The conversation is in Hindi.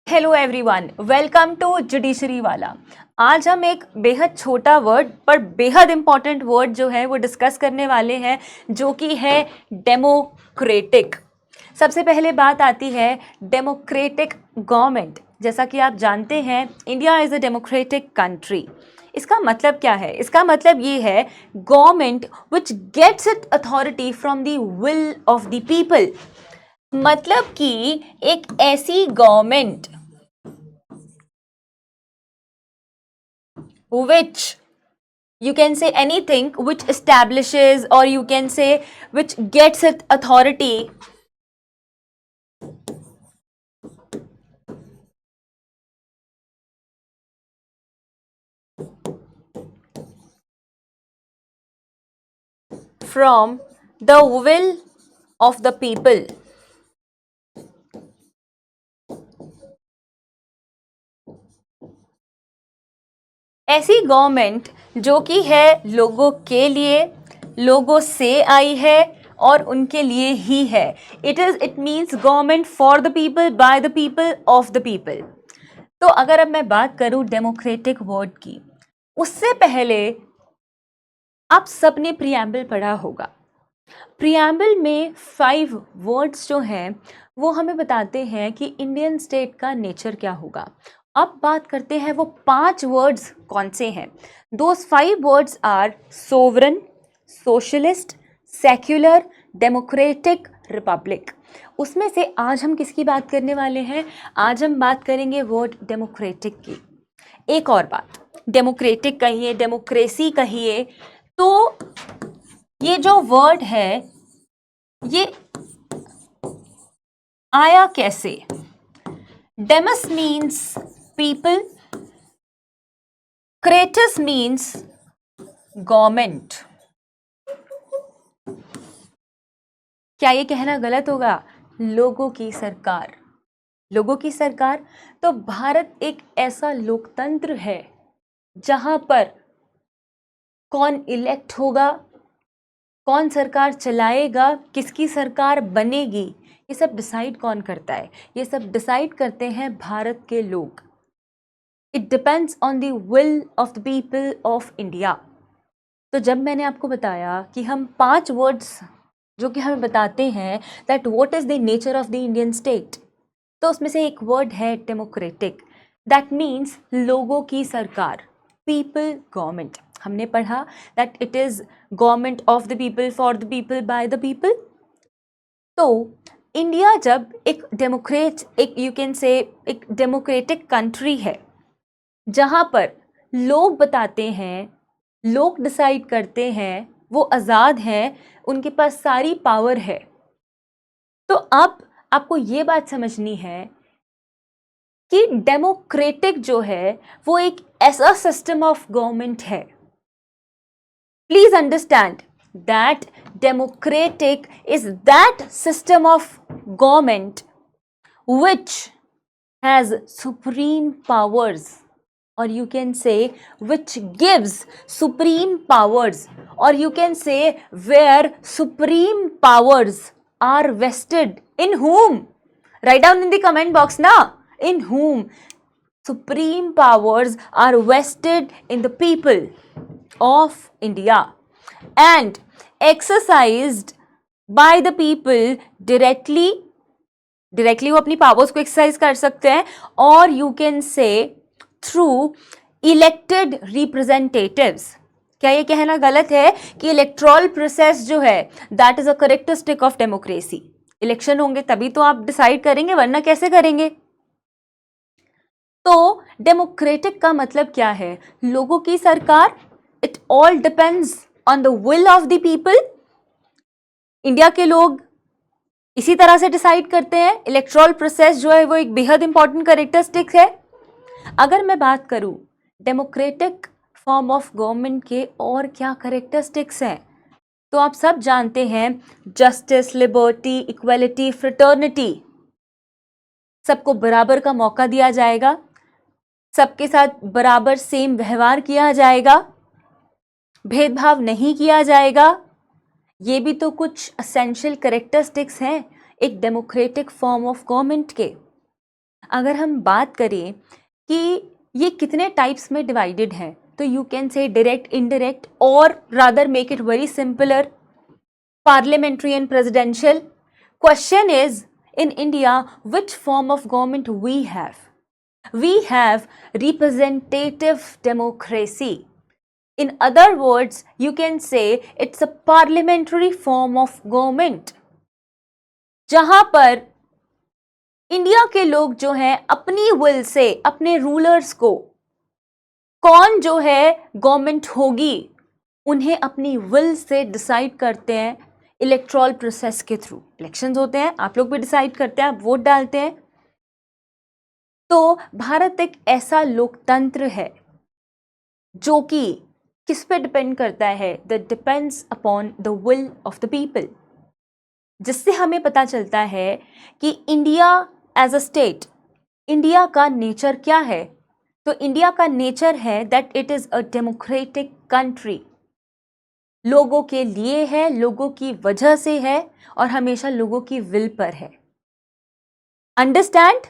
Hello everyone, welcome to judiciary वाला। आज हम एक बेहद छोटा वर्ड पर बेहद इंपॉर्टेंट वर्ड जो है वो डिस्कस करने वाले हैं, जो कि है डेमोक्रेटिक। सबसे पहले बात आती है डेमोक्रेटिक गवर्नमेंट। जैसा कि आप जानते हैं, India is a democratic country. इसका मतलब क्या है? इसका मतलब ये है government which gets it authority from the will of the people. मतलब कि एक ऐसी government which you can say anything which establishes, or you can say which gets its authority from the will of the people. ऐसी गवर्नमेंट जो कि है लोगों के लिए, लोगों से आई है और उनके लिए ही है। It means government for the people, by the people, of the people. तो अगर अब मैं बात करूं डेमोक्रेटिक वर्ड की, उससे पहले आप सबने प्रियम्बल पढ़ा होगा। प्रियम्बल में 5 वर्ड्स जो हैं वो हमें बताते हैं कि इंडियन स्टेट का नेचर क्या होगा। अब बात करते हैं वो 5 वर्ड्स कौन से हैं। Those 5 words are sovereign, socialist, secular, democratic, republic. उसमें से आज हम किसकी बात करने वाले हैं? आज हम बात करेंगे वर्ड डेमोक्रेटिक की। एक और बात, डेमोक्रेटिक कहिए, डेमोक्रेसी कहिए, तो ये जो वर्ड है ये आया कैसे? Demos means people, kratos means government. क्या ये कहना गलत होगा? लोगों की सरकार। लोगों की सरकार। तो भारत एक ऐसा लोकतंत्र है जहां पर कौन इलेक्ट होगा, कौन सरकार चलाएगा, किसकी सरकार बनेगी, ये सब डिसाइड कौन करता है? ये सब डिसाइड करते हैं भारत के लोग। It depends on the will of the people of India. तो जब मैंने आपको बताया कि हम 5 वर्ड्स जो कि हमें बताते हैं that what is the nature of the Indian state, तो उसमें से एक वर्ड है डेमोक्रेटिक। दैट मीन्स लोगों की सरकार, पीपल गवर्नमेंट। हमने पढ़ा that it is government of the people, for the people, by the people. तो इंडिया जब एक यू कैन से एक डेमोक्रेटिक कंट्री है जहां पर लोग बताते हैं, लोग डिसाइड करते हैं, वो आज़ाद हैं, उनके पास सारी पावर है। तो अब आपको ये बात समझनी है कि डेमोक्रेटिक जो है वो एक ऐसा सिस्टम ऑफ गवर्नमेंट है। Please understand that democratic is that system of government which has supreme powers, or you can say which gives supreme powers, or you can say where supreme powers are vested in whom? Write down in the comment box na, in whom supreme powers are vested in the people of India and exercised by the people directly वो अपनी पावर्स को एक्सरसाइज कर सकते हैं, और यू कैन से थ्रू इलेक्टेड रिप्रेजेंटेटिव्स। क्या ये कहना गलत है कि इलेक्ट्रल प्रोसेस जो है that is a characteristic of democracy? Election होंगे तभी तो आप डिसाइड करेंगे, वरना कैसे करेंगे? तो डेमोक्रेटिक का मतलब क्या है? लोगों की सरकार। It all depends on the will of the people. India के लोग इसी तरह से डिसाइड करते हैं। इलेक्ट्रल प्रोसेस जो है वो एक बेहद इंपॉर्टेंट करेक्टरिस्टिक है। अगर मैं बात करूं डेमोक्रेटिक फॉर्म ऑफ गवर्नमेंट के और क्या करेक्टरिस्टिक्स हैं, तो आप सब जानते हैं जस्टिस, लिबर्टी, इक्वलिटी, फ्रेटर्निटी। सबको बराबर का मौका दिया जाएगा, सबके साथ बराबर सेम व्यवहार किया जाएगा, भेदभाव नहीं किया जाएगा। ये भी तो कुछ एसेंशियल करेक्टरिस्टिक्स हैं एक डेमोक्रेटिक फॉर्म ऑफ गवर्नमेंट के। अगर हम बात करें कि ये कितने टाइप्स में डिवाइडेड हैं, तो you can say direct, indirect, और rather make it very simpler, parliamentary and presidential. Question is, in India, which form of government we have? We have representative democracy. In other words, you can say it's a parliamentary form of government, जहां पर इंडिया के लोग जो हैं अपनी विल से अपने रूलर्स को, कौन जो है गवर्नमेंट होगी, उन्हें अपनी विल से डिसाइड करते हैं इलेक्ट्रल प्रोसेस के थ्रू। इलेक्शंस होते हैं, आप लोग भी डिसाइड करते हैं, आप वोट डालते हैं। तो भारत एक ऐसा लोकतंत्र है जो कि किस पे डिपेंड करता है? That depends upon the will of the people, जिससे हमें पता चलता है कि India as a state, India का नेचर क्या है? तो इंडिया का नेचर है that it is a democratic country. लोगों के लिए है, लोगों की वजह से है, और हमेशा लोगों की विल पर है। अंडरस्टैंड?